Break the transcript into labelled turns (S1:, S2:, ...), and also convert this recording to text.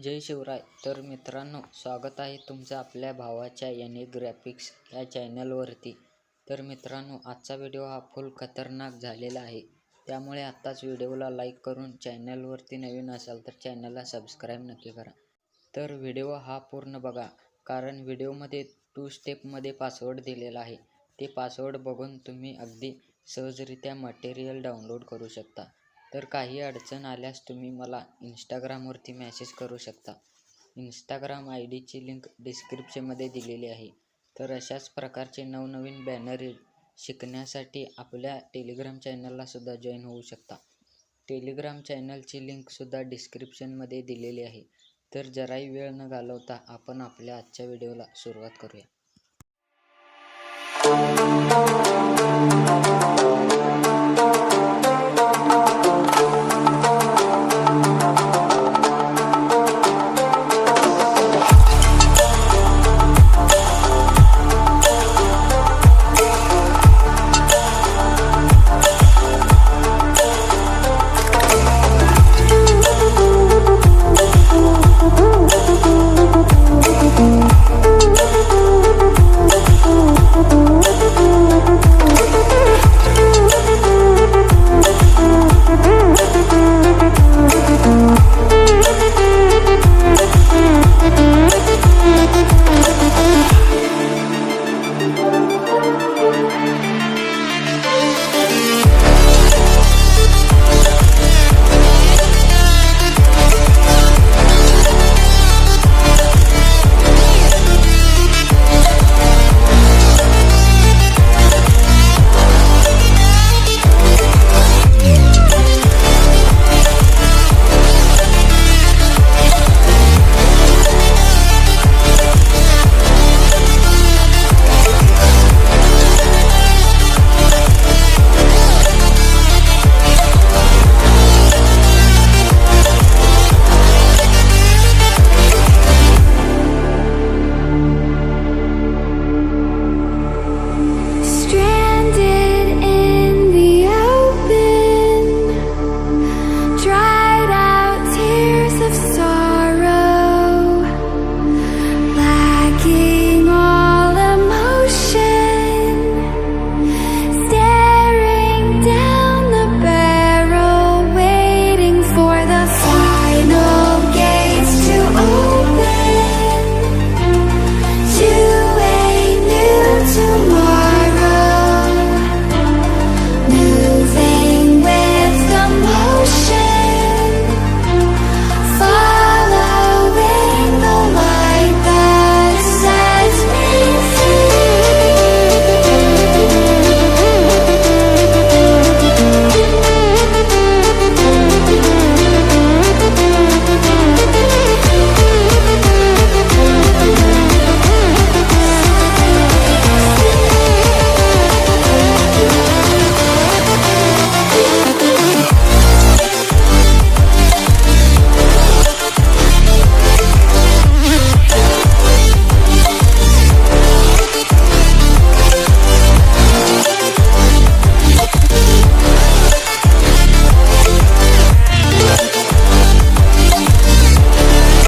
S1: जय शिवराय. तर मित्रांनो, स्वागत आहे तुमचं आपल्या भावाच्या याने ग्राफिक्स या चॅनलवरती. तर मित्रांनो, आजचा व्हिडिओ हा फुल खतरनाक झालेला आहे, त्यामुळे आत्ताच व्हिडिओला लाईक करून चॅनलवरती नवीन असाल तर चॅनलला सबस्क्राईब नक्की करा. तर व्हिडिओ हा पूर्ण बघा, कारण व्हिडिओमध्ये 2 स्टेपमध्ये पासवर्ड दिलेला आहे. ते पासवर्ड बघून तुम्ही अगदी सहजरित्या मटेरियल डाउनलोड करू शकता. तर काही अडचण आल्यास तुम्ही मला इंस्टाग्रामवरती मेसेज करू शकता. इंस्टाग्राम ID ची लिंक डिस्क्रिप्शनमध्ये दिलेली आहे. तर अशाच प्रकारचे नवनवीन बॅनर शिकण्यासाठी आपल्या टेलिग्राम चॅनलला सुद्धा जॉईन होऊ शकता. टेलिग्राम चॅनलची लिंकसुद्धा डिस्क्रिप्शनमध्ये दिलेली आहे. तर जराही वेळ न घालवता आपण आपल्या आजच्या व्हिडिओला सुरुवात करूया.